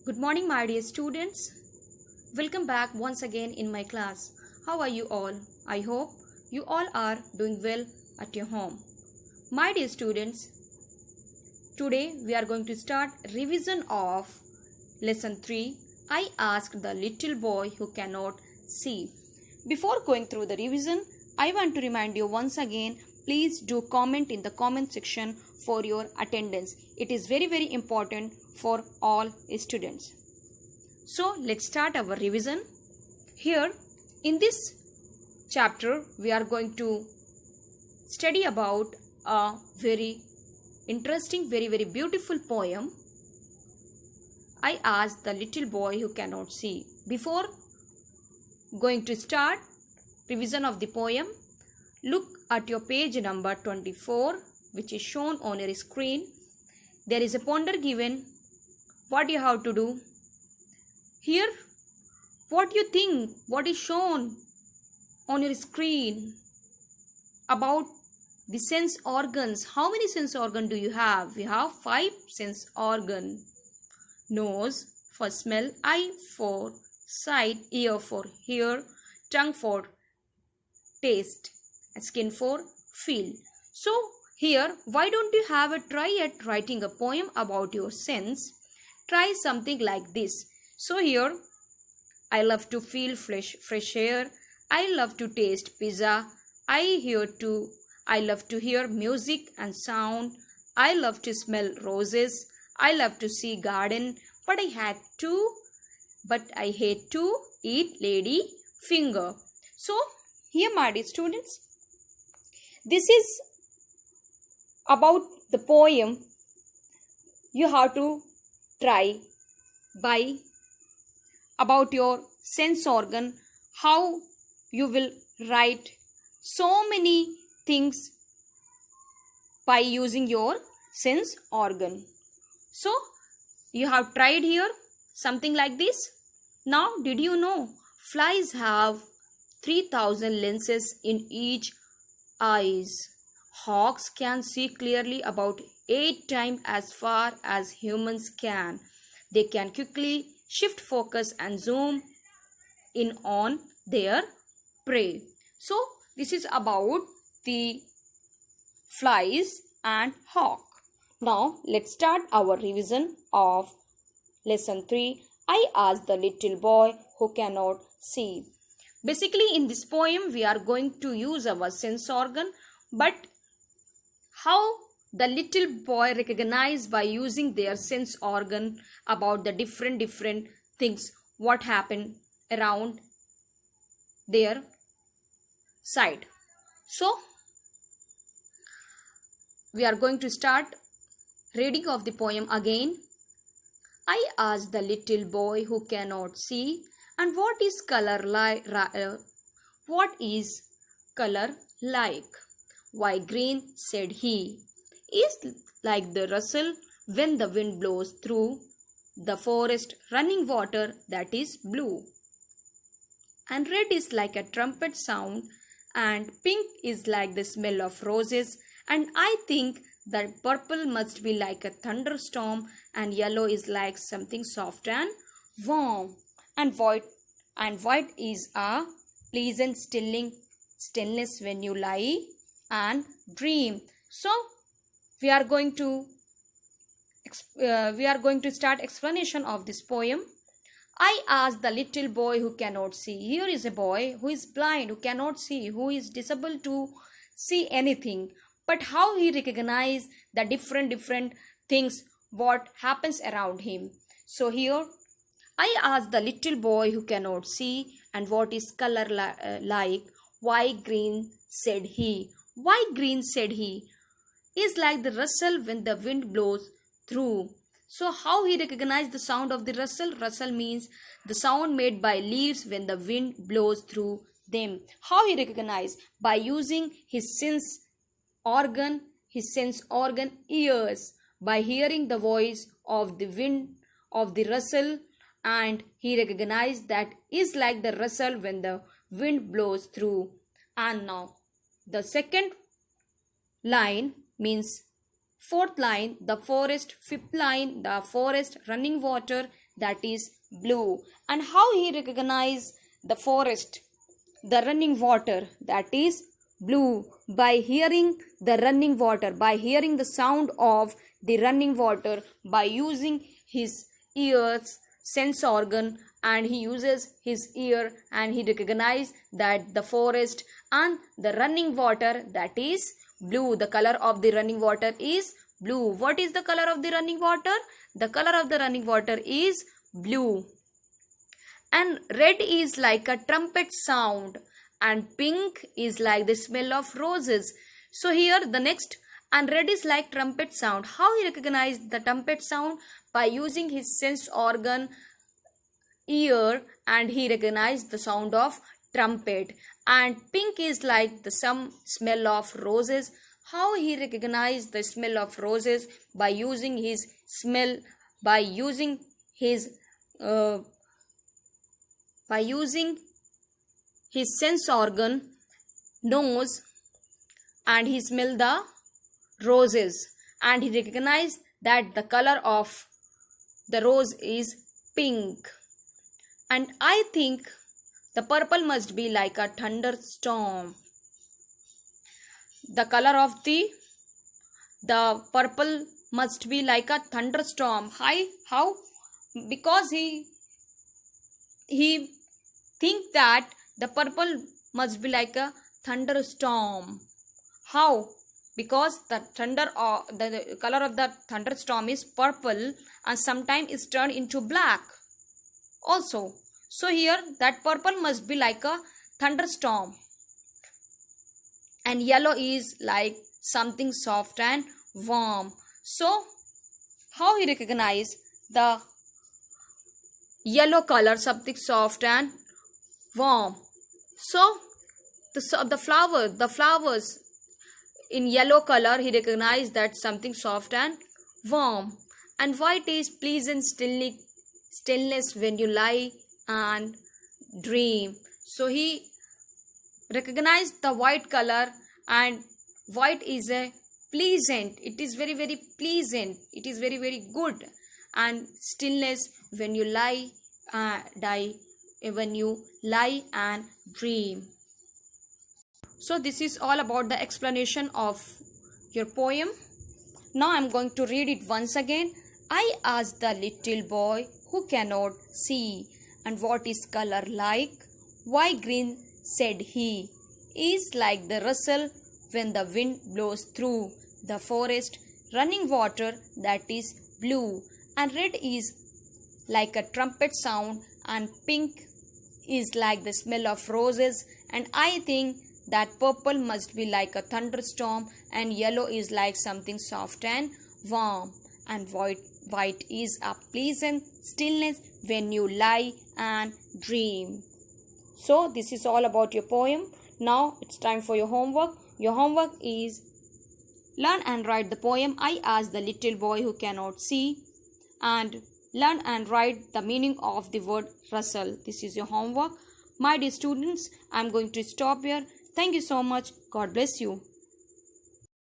Good morning, my dear students. Welcome back once again in my class. How are you all? I hope you all are doing well at your home. My dear students, today we are going to start revision of lesson 3. I asked the little boy who cannot see. Before going through the revision, I want to remind you once again, please do comment in the comment section for your attendance. It is very important for all students. So let's start our revision. Here in this chapter we are going to study about a very interesting, very beautiful poem. I asked the little boy who cannot see. Before going to start revision of the poem, look at your page number 24, which is shown on your screen. There is a ponder given. What you have to do? Here, what you think, what is shown on your screen about the sense organs. How many sense organs do you have? We have 5 sense organs. Nose for smell, eye for sight, ear for hear, tongue for taste, skin for feel. So here, why don't you have a try at writing a poem about your sense? Try something like this. So here, I love to feel fresh air. I love to taste pizza. I love to hear music and sound. I love to smell roses. I love to see garden. But I hate to eat lady finger. So here, my dear students, this is about the poem. You have to try by about your sense organ, how you will write so many things by using your sense organ. So you have tried here something like this. Now did you know flies have 3000 lenses in each eyes? Hawks can see clearly about 8 times as far as humans can. They can quickly shift focus and zoom in on their prey. So this is about the flies and hawk. Now let's start our revision of lesson 3. I asked the little boy who cannot see. Basically in this poem we are going to use our sense organ, but how the little boy recognized by using their sense organ about the different things what happened around their side. So we are going to start reading of the poem again. I asked the little boy who cannot see, and what is color like? Why, green, said he, is like the rustle when the wind blows through the forest, running water that is blue. And red is like a trumpet sound, and pink is like the smell of roses, and I think that purple must be like a thunderstorm, and yellow is like something soft and warm, and white is a pleasant stillness when you lie and dream. So we are going to start explanation of this poem. I asked the little boy who cannot see. Here is a boy who is blind, who cannot see, who is disabled to see anything. But how he recognizes the different things what happens around him. So here I asked the little boy who cannot see, and what is color like? Why, green, said he. Why, green, said he, is like the rustle when the wind blows through. So how he recognized the sound of the rustle? Rustle means the sound made by leaves when the wind blows through them. How he recognized? By using his sense organ ears, by hearing the voice of the wind of the rustle, and he recognized that is like the rustle when the wind blows through. And now the second line means Fourth line, the forest. Fifth line, the forest. Running water, that is blue. And how he recognize the forest, the running water, that is blue? By hearing the running water, by hearing the sound of the running water, by using his ears sense organ, and he uses his ear and he recognizes that the forest and the running water, that is blue. The color of the running water is blue. What is the color of the running water? The color of the running water is blue. And red is like a trumpet sound, and pink is like the smell of roses. So here the next, and red is like trumpet sound. How he recognized the trumpet sound? By using his sense organ ear, and he recognized the sound of trumpet. And pink is like the some smell of roses. How he recognized the smell of roses? By using his smell, by using his sense organ nose, and he smelled the roses, and he recognized that the color of the rose is pink. And I think the purple must be like a thunderstorm. The color of the purple must be like a thunderstorm. How? Because he think that the purple must be like a thunderstorm. How? Because the thunder, or the color of the thunderstorm is purple, and sometimes it's turned into black also. So here that purple must be like a thunderstorm. And yellow is like something soft and warm. So how he recognize the yellow color, something soft and warm? So the flowers in yellow color, he recognized that something soft and warm. And white is pleasant stillness when you lie and dream. So he recognized the white color, and white is a pleasant. It is very, very pleasant. It is very, very good. And stillness when you lie and dream. So this is all about the explanation of your poem. Now I am going to read it once again. I asked the little boy who cannot see, and what is color like? Why green, said he, is like the rustle when the wind blows through the forest. Running water, that is blue. And red is like a trumpet sound, and pink is like the smell of roses. And I think that purple must be like a thunderstorm, and yellow is like something soft and warm. And white is a pleasant stillness when you lie and dream. So this is all about your poem. Now it's time for your homework. Your homework is learn and write the poem I Asked the Little Boy Who Cannot See, and learn and write the meaning of the word rustle. This is your homework. My dear students, I am going to stop here. Thank you so much. God bless you.